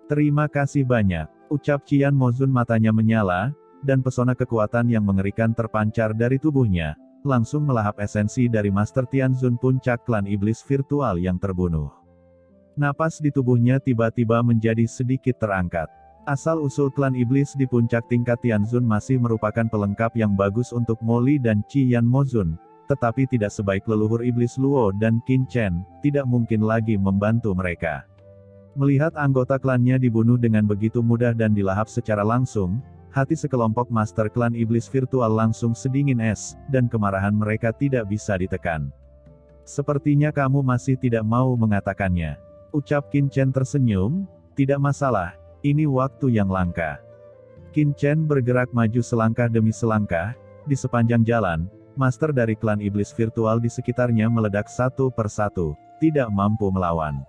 Terima kasih banyak, ucap Qian Mozun, matanya menyala, dan pesona kekuatan yang mengerikan terpancar dari tubuhnya, langsung melahap esensi dari Master Tianzun puncak klan iblis virtual yang terbunuh. Napas di tubuhnya tiba-tiba menjadi sedikit terangkat. Asal-usul klan iblis di puncak tingkat Tianzun masih merupakan pelengkap yang bagus untuk Mo Li dan Qian Mozun, tetapi tidak sebaik leluhur iblis Luo dan Qin Chen, tidak mungkin lagi membantu mereka. Melihat anggota klannya dibunuh dengan begitu mudah dan dilahap secara langsung, hati sekelompok master klan iblis virtual langsung sedingin es, dan kemarahan mereka tidak bisa ditekan. Sepertinya kamu masih tidak mau mengatakannya, ucap Qin Chen tersenyum. Tidak masalah, ini waktu yang langka. Qin Chen bergerak maju selangkah demi selangkah, di sepanjang jalan, master dari klan iblis virtual di sekitarnya meledak satu persatu, tidak mampu melawan.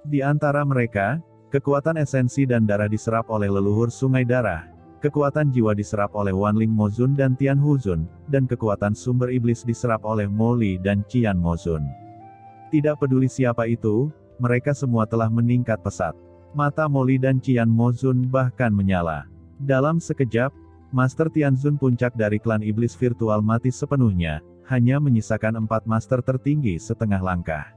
Di antara mereka, kekuatan esensi dan darah diserap oleh leluhur sungai darah, kekuatan jiwa diserap oleh Wanling Mozun dan Tian Huzun, dan kekuatan sumber iblis diserap oleh Mo Li dan Qian Mozun. Tidak peduli siapa itu, mereka semua telah meningkat pesat. Mata Mo Li dan Qian Mozun bahkan menyala. Dalam sekejap, Master Tianzun puncak dari klan iblis virtual mati sepenuhnya, hanya menyisakan 4 master tertinggi setengah langkah.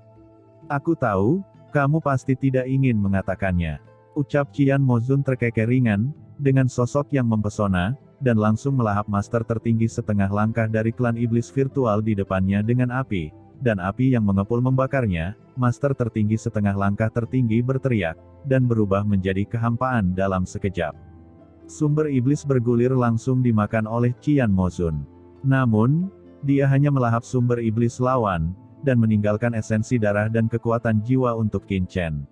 Aku tahu, kamu pasti tidak ingin mengatakannya, ucap Qian Mozun terkekeh ringan, dengan sosok yang mempesona, dan langsung melahap master tertinggi setengah langkah dari klan iblis virtual di depannya dengan api, dan api yang mengepul membakarnya. Master tertinggi setengah langkah tertinggi berteriak, dan berubah menjadi kehampaan dalam sekejap. Sumber iblis bergulir langsung dimakan oleh Qian Mozun. Namun, dia hanya melahap sumber iblis lawan, dan meninggalkan esensi darah dan kekuatan jiwa untuk Qin Chen.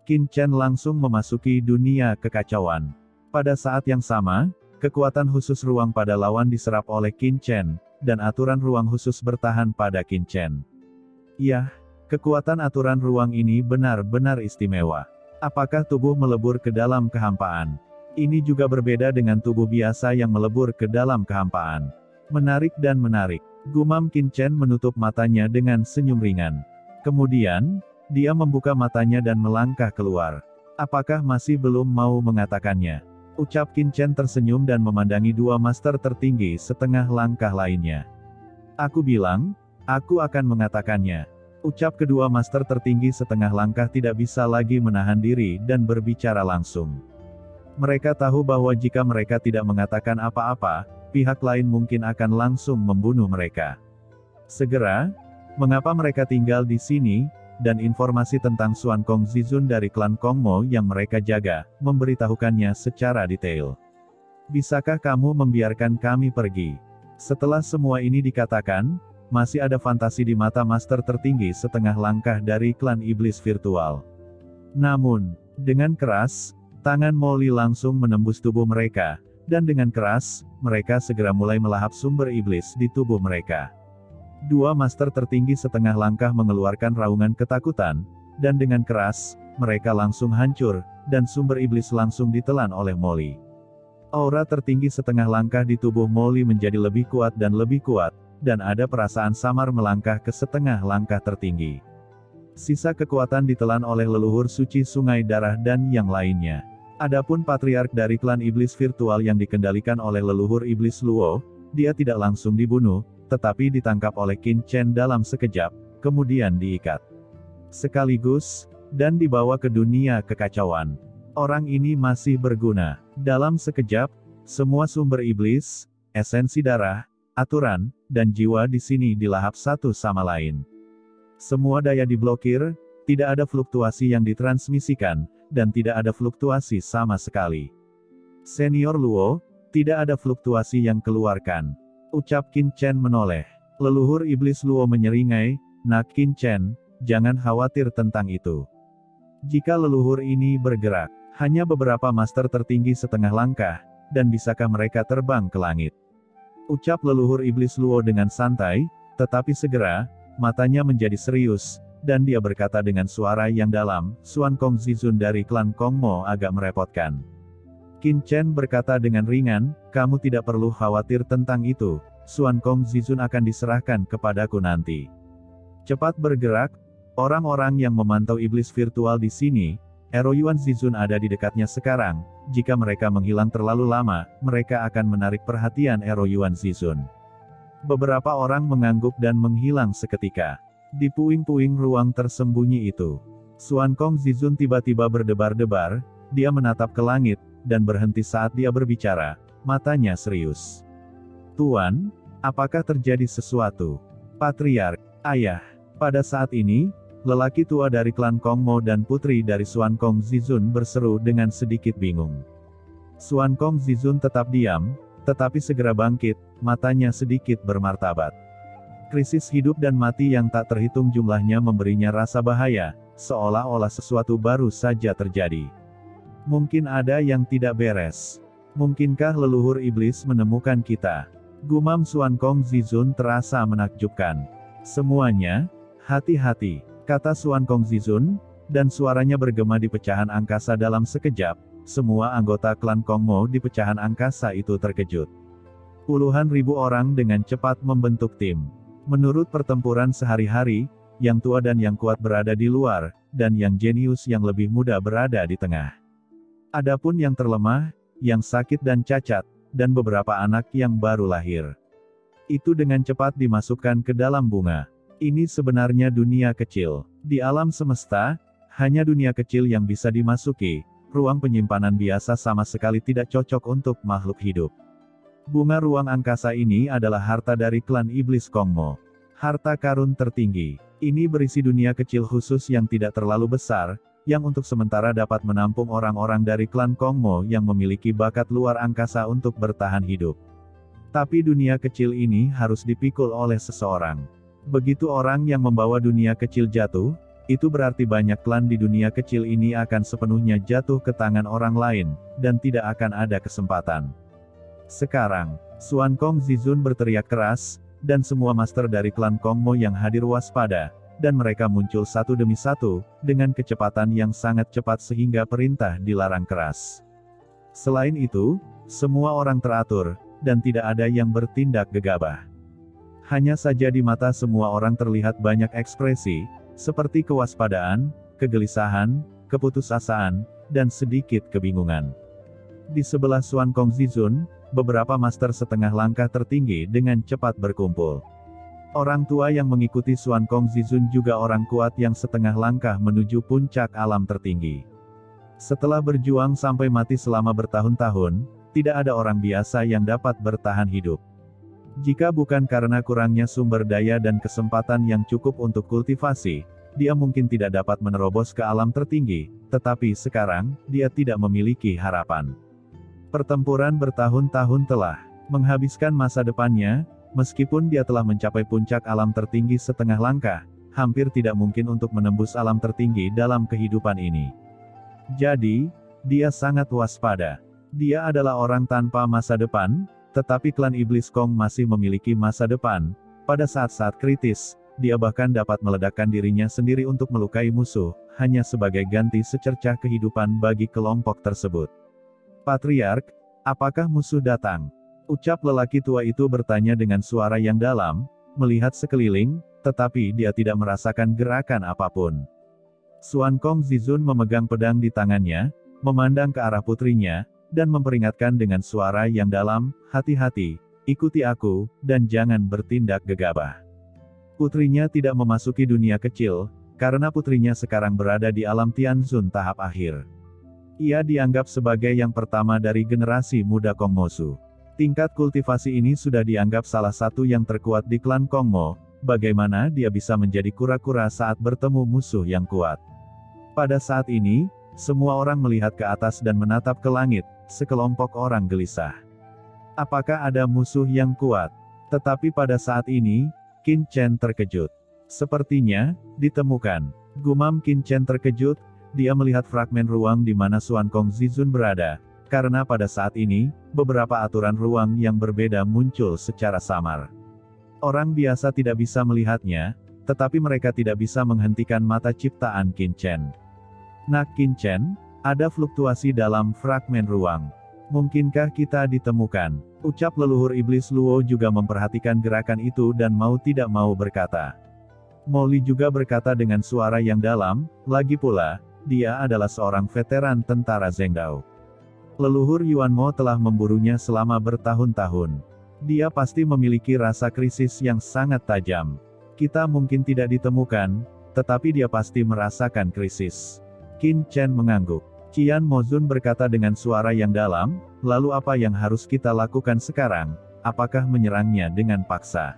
Qin Chen langsung memasuki dunia kekacauan. Pada saat yang sama, kekuatan khusus ruang pada lawan diserap oleh Qin Chen, dan aturan ruang khusus bertahan pada Qin Chen. Yah, kekuatan aturan ruang ini benar-benar istimewa. Apakah tubuh melebur ke dalam kehampaan? Ini juga berbeda dengan tubuh biasa yang melebur ke dalam kehampaan. Menarik dan menarik. Gumam Qin Chen menutup matanya dengan senyum ringan. Kemudian, dia membuka matanya dan melangkah keluar. Apakah masih belum mau mengatakannya? Ucap Qin Chen tersenyum dan memandangi 2 master tertinggi setengah langkah lainnya. Aku bilang, aku akan mengatakannya. Ucap kedua master tertinggi setengah langkah tidak bisa lagi menahan diri dan berbicara langsung. Mereka tahu bahwa jika mereka tidak mengatakan apa-apa, pihak lain mungkin akan langsung membunuh mereka. Segera, mengapa mereka tinggal di sini, dan informasi tentang Xuan Kong Zizun dari klan Kong Mo yang mereka jaga, memberitahukannya secara detail. Bisakah kamu membiarkan kami pergi? Setelah semua ini dikatakan, masih ada fantasi di mata master tertinggi setengah langkah dari klan iblis virtual. Namun, dengan keras, tangan Mo Li langsung menembus tubuh mereka, dan dengan keras, mereka segera mulai melahap sumber iblis di tubuh mereka. 2 master tertinggi setengah langkah mengeluarkan raungan ketakutan, dan dengan keras, mereka langsung hancur, dan sumber iblis langsung ditelan oleh Mo Li. Aura tertinggi setengah langkah di tubuh Mo Li menjadi lebih kuat, dan ada perasaan samar melangkah ke setengah langkah tertinggi. Sisa kekuatan ditelan oleh leluhur suci sungai darah dan yang lainnya. Adapun patriark dari klan iblis virtual yang dikendalikan oleh leluhur iblis Luo, dia tidak langsung dibunuh, tetapi ditangkap oleh Qin Chen dalam sekejap, kemudian diikat. Sekaligus, dan dibawa ke dunia kekacauan. Orang ini masih berguna. Dalam sekejap, semua sumber iblis, esensi darah, aturan, dan jiwa di sini dilahap satu sama lain. Semua daya diblokir, tidak ada fluktuasi yang ditransmisikan, dan tidak ada fluktuasi sama sekali. Senior Luo, tidak ada fluktuasi yang keluarkan. Ucap Qin Chen menoleh. Leluhur iblis Luo menyeringai, "Nak Qin Chen, jangan khawatir tentang itu. Jika leluhur ini bergerak, hanya beberapa master tertinggi setengah langkah, dan bisakah mereka terbang ke langit?" Ucap leluhur iblis Luo dengan santai, tetapi segera, matanya menjadi serius, dan dia berkata dengan suara yang dalam, "Xuan Kong Zizun dari klan Kong Mo agak merepotkan." Qin Chen berkata dengan ringan, "Kamu tidak perlu khawatir tentang itu, Xuan Kong Zizun akan diserahkan kepadaku nanti." Cepat bergerak, orang-orang yang memantau iblis virtual di sini, Ero Yuan Zizun ada di dekatnya sekarang. Jika mereka menghilang terlalu lama, mereka akan menarik perhatian Ero Yuan Zizun. Beberapa orang mengangguk dan menghilang seketika. Di puing-puing ruang tersembunyi itu, Xuan Kong Zizun tiba-tiba berdebar-debar. Dia menatap ke langit, dan berhenti saat dia berbicara. Matanya serius. "Tuan, apakah terjadi sesuatu?" Patriark, ayah. Pada saat ini, lelaki tua dari klan Kong Mo dan putri dari Xuan Kong Zizun berseru dengan sedikit bingung. Xuan Kong Zizun tetap diam, tetapi segera bangkit, matanya sedikit bermartabat. Krisis hidup dan mati yang tak terhitung jumlahnya memberinya rasa bahaya, seolah-olah sesuatu baru saja terjadi. Mungkin ada yang tidak beres. Mungkinkah leluhur iblis menemukan kita? Gumam Xuan Kong Zizun terasa menakjubkan. Semuanya, hati-hati, kata Xuan Kong Zizun, dan suaranya bergema di pecahan angkasa dalam sekejap. Semua anggota klan Kong Mo di pecahan angkasa itu terkejut. Puluhan ribu orang dengan cepat membentuk tim. Menurut pertempuran sehari-hari, yang tua dan yang kuat berada di luar, dan yang jenius yang lebih muda berada di tengah. Adapun yang terlemah, yang sakit dan cacat, dan beberapa anak yang baru lahir, itu dengan cepat dimasukkan ke dalam bunga. Ini sebenarnya dunia kecil. Di alam semesta, hanya dunia kecil yang bisa dimasuki. Ruang penyimpanan biasa sama sekali tidak cocok untuk makhluk hidup. Bunga ruang angkasa ini adalah harta dari klan iblis Kong Mo. Harta karun tertinggi. Ini berisi dunia kecil khusus yang tidak terlalu besar, yang untuk sementara dapat menampung orang-orang dari klan Kong Mo yang memiliki bakat luar angkasa untuk bertahan hidup. Tapi dunia kecil ini harus dipikul oleh seseorang. Begitu orang yang membawa dunia kecil jatuh, itu berarti banyak klan di dunia kecil ini akan sepenuhnya jatuh ke tangan orang lain, dan tidak akan ada kesempatan. Sekarang, Xuan Kong Zizun berteriak keras, dan semua master dari klan Kong Mo yang hadir waspada, dan mereka muncul satu demi satu, dengan kecepatan yang sangat cepat sehingga perintah dilarang keras. Selain itu, semua orang teratur, dan tidak ada yang bertindak gegabah. Hanya saja di mata semua orang terlihat banyak ekspresi, seperti kewaspadaan, kegelisahan, keputusasaan, dan sedikit kebingungan. Di sebelah Xuan Kong Zizun, beberapa master setengah langkah tertinggi dengan cepat berkumpul. Orang tua yang mengikuti Xuan Kong Zizun juga orang kuat yang setengah langkah menuju puncak alam tertinggi. Setelah berjuang sampai mati selama bertahun-tahun, tidak ada orang biasa yang dapat bertahan hidup. Jika bukan karena kurangnya sumber daya dan kesempatan yang cukup untuk kultivasi, dia mungkin tidak dapat menerobos ke alam tertinggi, tetapi sekarang, dia tidak memiliki harapan. Pertempuran bertahun-tahun telah menghabiskan masa depannya. Meskipun dia telah mencapai puncak alam tertinggi setengah langkah, hampir tidak mungkin untuk menembus alam tertinggi dalam kehidupan ini. Jadi, dia sangat waspada. Dia adalah orang tanpa masa depan, tetapi klan iblis Kong masih memiliki masa depan. Pada saat-saat kritis, dia bahkan dapat meledakkan dirinya sendiri untuk melukai musuh, hanya sebagai ganti secercah kehidupan bagi kelompok tersebut. Patriark, apakah musuh datang? Ucap lelaki tua itu bertanya dengan suara yang dalam, melihat sekeliling, tetapi dia tidak merasakan gerakan apapun. Xuan Kong Zizun memegang pedang di tangannya, memandang ke arah putrinya, dan memperingatkan dengan suara yang dalam, "Hati-hati, ikuti aku, dan jangan bertindak gegabah." Putrinya tidak memasuki dunia kecil, karena putrinya sekarang berada di alam Tianzun tahap akhir. Ia dianggap sebagai yang pertama dari generasi muda Kong Mosu. Tingkat kultivasi ini sudah dianggap salah satu yang terkuat di klan Kong Mo. Bagaimana dia bisa menjadi kura-kura saat bertemu musuh yang kuat? Pada saat ini, semua orang melihat ke atas dan menatap ke langit, sekelompok orang gelisah. Apakah ada musuh yang kuat? Tetapi pada saat ini, Qin Chen terkejut. Sepertinya, ditemukan. Gumam Qin Chen terkejut, dia melihat fragmen ruang di mana Xuan Kong Zizun berada. Karena pada saat ini, beberapa aturan ruang yang berbeda muncul secara samar. Orang biasa tidak bisa melihatnya, tetapi mereka tidak bisa menghentikan mata ciptaan Qin Chen. Nah Qin Chen, ada fluktuasi dalam fragmen ruang. Mungkinkah kita ditemukan? Ucap leluhur iblis Luo juga memperhatikan gerakan itu dan mau tidak mau berkata. Molly juga berkata dengan suara yang dalam, lagi pula, dia adalah seorang veteran tentara Zhengdao. Leluhur Yuan Mo telah memburunya selama bertahun-tahun. Dia pasti memiliki rasa krisis yang sangat tajam. Kita mungkin tidak ditemukan, tetapi dia pasti merasakan krisis. Qin Chen mengangguk. Qian Mozun berkata dengan suara yang dalam, lalu apa yang harus kita lakukan sekarang? Apakah menyerangnya dengan paksa?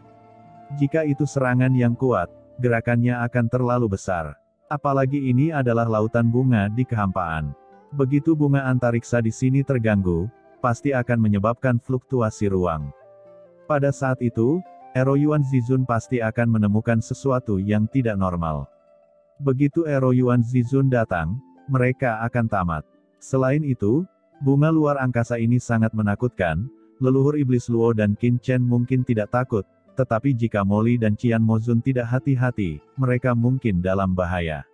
Jika itu serangan yang kuat, gerakannya akan terlalu besar. Apalagi ini adalah lautan bunga di kehampaan. Begitu bunga antariksa di sini terganggu, pasti akan menyebabkan fluktuasi ruang. Pada saat itu, Ero Yuan Zizun pasti akan menemukan sesuatu yang tidak normal. Begitu Ero Yuan Zizun datang, mereka akan tamat. Selain itu, bunga luar angkasa ini sangat menakutkan. Leluhur iblis Luo dan Qin Chen mungkin tidak takut, tetapi jika Molly dan Qian Mozun tidak hati-hati, mereka mungkin dalam bahaya.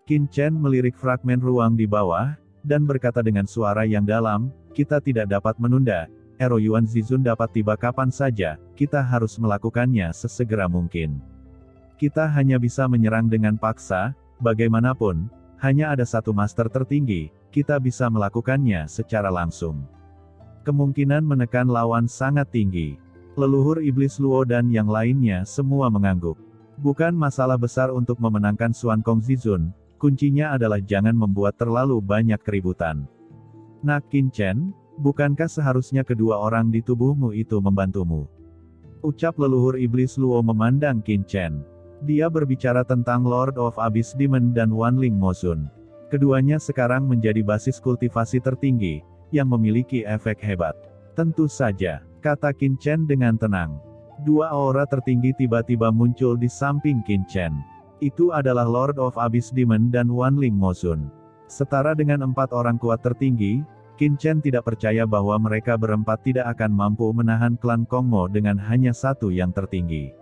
Qin Chen melirik fragmen ruang di bawah, dan berkata dengan suara yang dalam, kita tidak dapat menunda. Ero Yuan Zizun dapat tiba kapan saja, kita harus melakukannya sesegera mungkin. Kita hanya bisa menyerang dengan paksa, bagaimanapun, hanya ada satu master tertinggi, kita bisa melakukannya secara langsung. Kemungkinan menekan lawan sangat tinggi. Leluhur iblis Luo dan yang lainnya semua mengangguk. Bukan masalah besar untuk memenangkan Xuan Kong Zizun, kuncinya adalah jangan membuat terlalu banyak keributan. Nah Qin Chen, bukankah seharusnya kedua orang di tubuhmu itu membantumu? Ucap leluhur iblis Luo memandang Qin Chen. Dia berbicara tentang Lord of Abyss Demon dan Wanling Mozun. Keduanya sekarang menjadi basis kultivasi tertinggi, yang memiliki efek hebat. Tentu saja, kata Qin Chen dengan tenang. Dua aura tertinggi tiba-tiba muncul di samping Qin Chen. Itu adalah Lord of Abyss Demon dan Wanling Mozun. Setara dengan 4 orang kuat tertinggi, Qin Chen tidak percaya bahwa mereka berempat tidak akan mampu menahan klan Kong Mo dengan hanya satu yang tertinggi.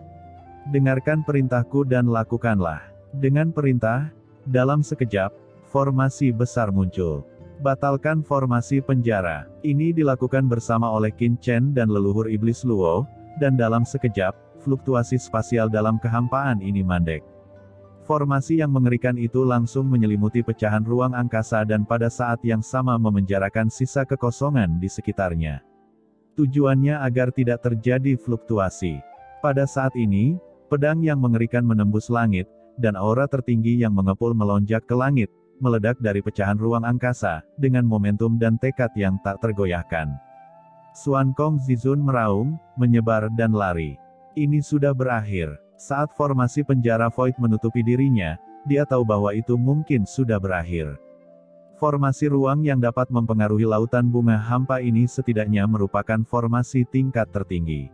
Dengarkan perintahku dan lakukanlah. Dengan perintah, dalam sekejap, formasi besar muncul. Batalkan formasi penjara. Ini dilakukan bersama oleh Qin Chen dan leluhur iblis Luo, dan dalam sekejap, fluktuasi spasial dalam kehampaan ini mandek. Formasi yang mengerikan itu langsung menyelimuti pecahan ruang angkasa dan pada saat yang sama memenjarakan sisa kekosongan di sekitarnya. Tujuannya agar tidak terjadi fluktuasi. Pada saat ini, pedang yang mengerikan menembus langit, dan aura tertinggi yang mengepul melonjak ke langit, meledak dari pecahan ruang angkasa, dengan momentum dan tekad yang tak tergoyahkan. Xuan Kong Zizun meraung, menyebar dan lari. Ini sudah berakhir. Saat formasi penjara Void menutupi dirinya, dia tahu bahwa itu mungkin sudah berakhir. Formasi ruang yang dapat mempengaruhi lautan bunga hampa ini setidaknya merupakan formasi tingkat tertinggi.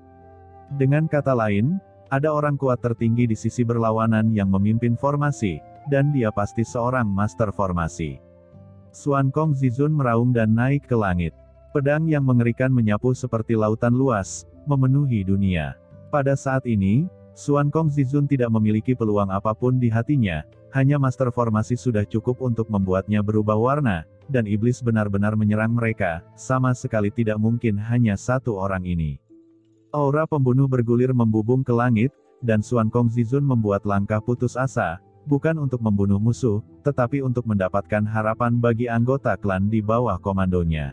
Dengan kata lain, ada orang kuat tertinggi di sisi berlawanan yang memimpin formasi, dan dia pasti seorang master formasi. Xuan Kong Zizun meraung dan naik ke langit. Pedang yang mengerikan menyapu seperti lautan luas, memenuhi dunia. Pada saat ini, Xuan Kong Zizun tidak memiliki peluang apapun di hatinya, hanya master formasi sudah cukup untuk membuatnya berubah warna, dan iblis benar-benar menyerang mereka, sama sekali tidak mungkin hanya satu orang ini. Aura pembunuh bergulir membubung ke langit, dan Xuan Kong Zizun membuat langkah putus asa, bukan untuk membunuh musuh, tetapi untuk mendapatkan harapan bagi anggota klan di bawah komandonya.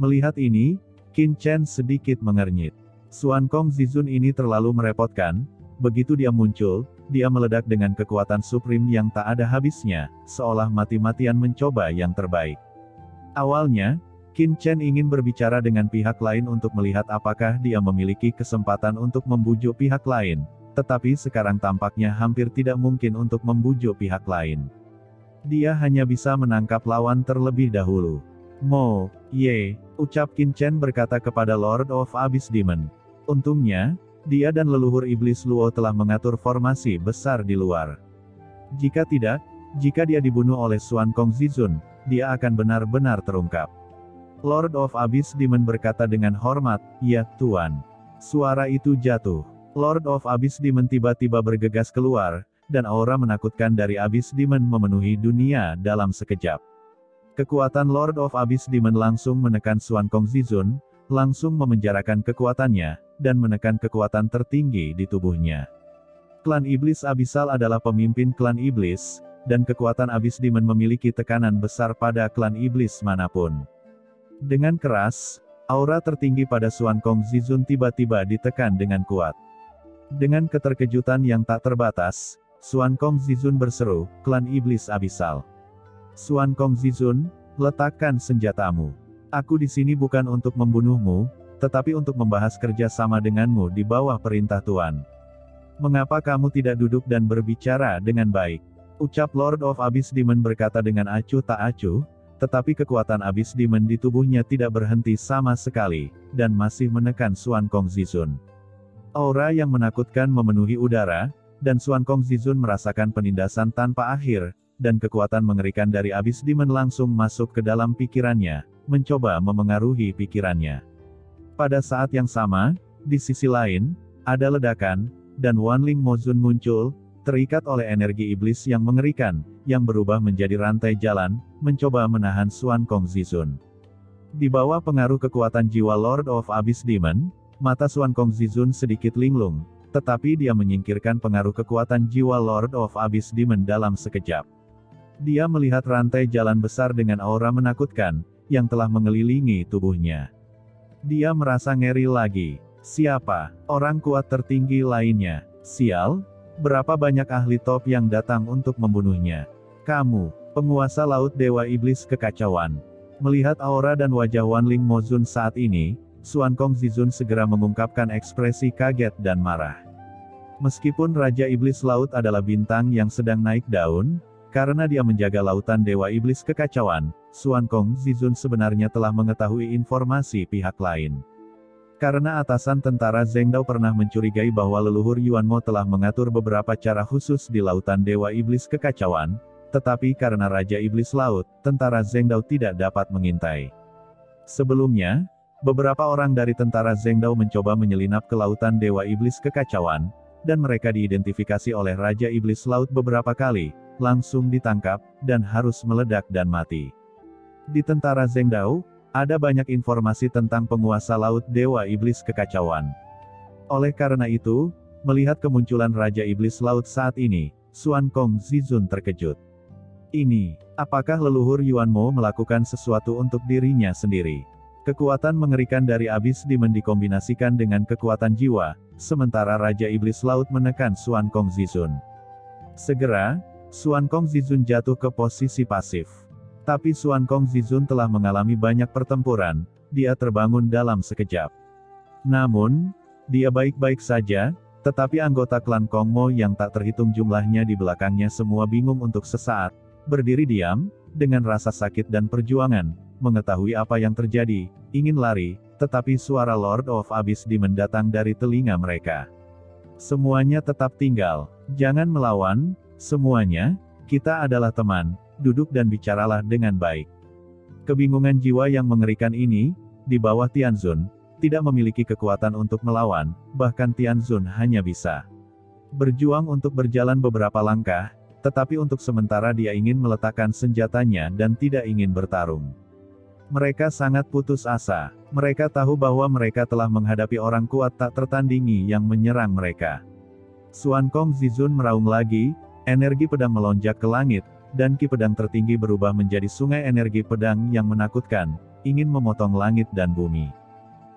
Melihat ini, Qin Chen sedikit mengernyit. Xuan Kong Zizun ini terlalu merepotkan, begitu dia muncul, dia meledak dengan kekuatan supreme yang tak ada habisnya, seolah mati-matian mencoba yang terbaik. Awalnya, Qin Chen ingin berbicara dengan pihak lain untuk melihat apakah dia memiliki kesempatan untuk membujuk pihak lain, tetapi sekarang tampaknya hampir tidak mungkin untuk membujuk pihak lain. Dia hanya bisa menangkap lawan terlebih dahulu. Mo, Ye, ucap Qin Chen berkata kepada Lord of Abyss Demon. Untungnya, dia dan leluhur iblis Luo telah mengatur formasi besar di luar. Jika tidak, jika dia dibunuh oleh Xuan Kong Zizun, dia akan benar-benar terungkap. Lord of Abyss Demon berkata dengan hormat, "Ya, Tuan." Suara itu jatuh. Lord of Abyss Demon tiba-tiba bergegas keluar, dan aura menakutkan dari Abyss Demon memenuhi dunia dalam sekejap. Kekuatan Lord of Abyss Demon langsung menekan Xuan Kong Zizun, langsung memenjarakan kekuatannya, dan menekan kekuatan tertinggi di tubuhnya. Klan Iblis Abyssal adalah pemimpin klan Iblis, dan kekuatan Abyss Demon memiliki tekanan besar pada klan iblis manapun. Dengan keras, aura tertinggi pada Xuan Kong Zizun tiba-tiba ditekan dengan kuat. Dengan keterkejutan yang tak terbatas, Xuan Kong Zizun berseru, "Klan Iblis Abisal. Xuan Kong Zizun, letakkan senjatamu. Aku di sini bukan untuk membunuhmu, tetapi untuk membahas kerja sama denganmu di bawah perintah Tuan. Mengapa kamu tidak duduk dan berbicara dengan baik?" Ucap Lord of Abyss Demon berkata dengan acuh tak acuh, tetapi kekuatan Abyss Demon di tubuhnya tidak berhenti sama sekali, dan masih menekan Xuan Kong Zizun. Aura yang menakutkan memenuhi udara, dan Xuan Kong Zizun merasakan penindasan tanpa akhir, dan kekuatan mengerikan dari Abyss Demon langsung masuk ke dalam pikirannya, mencoba memengaruhi pikirannya. Pada saat yang sama, di sisi lain, ada ledakan, dan Wanling Mozun muncul, terikat oleh energi iblis yang mengerikan, yang berubah menjadi rantai jalan, mencoba menahan Xuan Kong Zizun. Di bawah pengaruh kekuatan jiwa Lord of Abyss Demon, mata Xuan Kong Zizun sedikit linglung, tetapi dia menyingkirkan pengaruh kekuatan jiwa Lord of Abyss Demon dalam sekejap. Dia melihat rantai jalan besar dengan aura menakutkan, yang telah mengelilingi tubuhnya. Dia merasa ngeri lagi. Siapa orang kuat tertinggi lainnya? Sial, berapa banyak ahli top yang datang untuk membunuhnya? Kamu, penguasa laut Dewa Iblis Kekacauan. Melihat aura dan wajah Wanling Mozun saat ini, Xuan Kong Zizun segera mengungkapkan ekspresi kaget dan marah. Meskipun Raja Iblis Laut adalah bintang yang sedang naik daun, karena dia menjaga lautan Dewa Iblis Kekacauan, Xuan Kong Zizun sebenarnya telah mengetahui informasi pihak lain. Karena atasan tentara Zhengdao pernah mencurigai bahwa leluhur Yuan Mo telah mengatur beberapa cara khusus di lautan Dewa Iblis Kekacauan, tetapi karena Raja Iblis Laut, tentara Zhengdao tidak dapat mengintai. Sebelumnya, beberapa orang dari tentara Zhengdao mencoba menyelinap ke lautan Dewa Iblis Kekacauan, dan mereka diidentifikasi oleh Raja Iblis Laut beberapa kali, langsung ditangkap, dan harus meledak dan mati. Di tentara Zhengdao, ada banyak informasi tentang penguasa laut Dewa Iblis Kekacauan. Oleh karena itu, melihat kemunculan Raja Iblis Laut saat ini, Xuan Kong Zizun terkejut. Ini, apakah leluhur Yuan Mo melakukan sesuatu untuk dirinya sendiri? Kekuatan mengerikan dari Abyss Demon dikombinasikan dengan kekuatan jiwa, sementara Raja Iblis Laut menekan Xuan Kong Zizun. Segera, Xuan Kong Zizun jatuh ke posisi pasif. Tapi Xuan Kong Zizun telah mengalami banyak pertempuran, dia terbangun dalam sekejap. Namun, dia baik-baik saja, tetapi anggota klan Kong Mo yang tak terhitung jumlahnya di belakangnya semua bingung untuk sesaat, berdiri diam, dengan rasa sakit dan perjuangan, mengetahui apa yang terjadi, ingin lari, tetapi suara Lord of Abyss Demon datang dari telinga mereka. Semuanya tetap tinggal, jangan melawan, semuanya, kita adalah teman. Duduk dan bicaralah dengan baik. Kebingungan jiwa yang mengerikan ini, di bawah Tianzun, tidak memiliki kekuatan untuk melawan, bahkan Tianzun hanya bisa berjuang untuk berjalan beberapa langkah, tetapi untuk sementara dia ingin meletakkan senjatanya dan tidak ingin bertarung. Mereka sangat putus asa. Mereka tahu bahwa mereka telah menghadapi orang kuat tak tertandingi yang menyerang mereka. Xuan Kong Zizun meraung lagi, energi pedang melonjak ke langit, dan ki pedang tertinggi berubah menjadi sungai energi pedang yang menakutkan, ingin memotong langit dan bumi.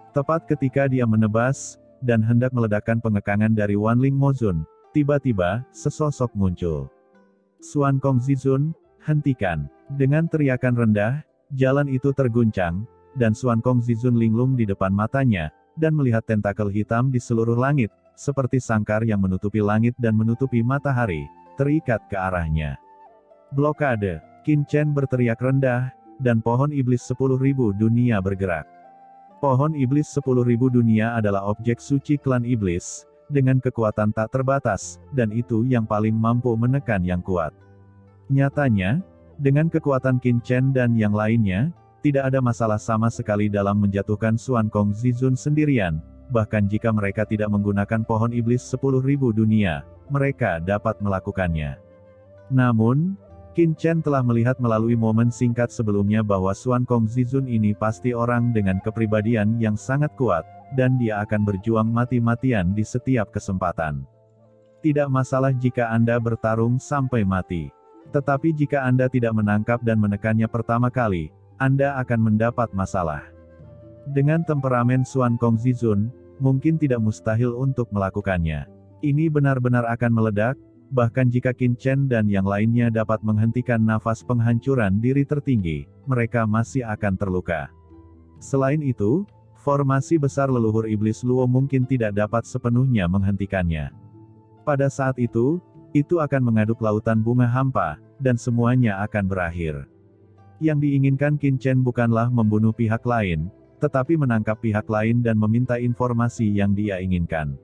Tepat ketika dia menebas, dan hendak meledakkan pengekangan dari Wanling Mozun, tiba-tiba, sesosok muncul. Xuan Kong Zizun, hentikan. Dengan teriakan rendah, jalan itu terguncang, dan Xuan Kong Zizun linglung di depan matanya, dan melihat tentakel hitam di seluruh langit, seperti sangkar yang menutupi langit dan menutupi matahari, terikat ke arahnya. Blokade. Qin Chen berteriak rendah, dan pohon iblis 10.000 dunia bergerak. Pohon iblis 10.000 dunia adalah objek suci klan iblis, dengan kekuatan tak terbatas, dan itu yang paling mampu menekan yang kuat. Nyatanya, dengan kekuatan Qin Chen dan yang lainnya, tidak ada masalah sama sekali dalam menjatuhkan Xuan Kong Zizun sendirian, bahkan jika mereka tidak menggunakan pohon iblis 10.000 dunia, mereka dapat melakukannya. Namun, Qin Chen telah melihat melalui momen singkat sebelumnya bahwa Xuan Kong Zizun ini pasti orang dengan kepribadian yang sangat kuat, dan dia akan berjuang mati-matian di setiap kesempatan. Tidak masalah jika Anda bertarung sampai mati. Tetapi jika Anda tidak menangkap dan menekannya pertama kali, Anda akan mendapat masalah. Dengan temperamen Xuan Kong Zizun, mungkin tidak mustahil untuk melakukannya. Ini benar-benar akan meledak, bahkan jika Qin Chen dan yang lainnya dapat menghentikan nafas penghancuran diri tertinggi, mereka masih akan terluka. Selain itu, formasi besar leluhur iblis Luo mungkin tidak dapat sepenuhnya menghentikannya. Pada saat itu akan mengaduk lautan bunga hampa, dan semuanya akan berakhir. Yang diinginkan Qin Chen bukanlah membunuh pihak lain, tetapi menangkap pihak lain dan meminta informasi yang dia inginkan.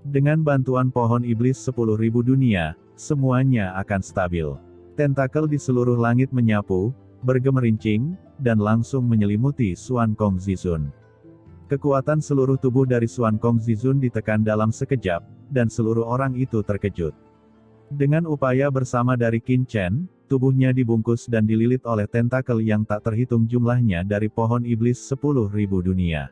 Dengan bantuan pohon iblis 10.000 dunia, semuanya akan stabil. Tentakel di seluruh langit menyapu, bergemerincing, dan langsung menyelimuti Xuan Kong Zizun. Kekuatan seluruh tubuh dari Xuan Kong Zizun ditekan dalam sekejap, dan seluruh orang itu terkejut. Dengan upaya bersama dari Qin Chen, tubuhnya dibungkus dan dililit oleh tentakel yang tak terhitung jumlahnya dari pohon iblis 10.000 dunia.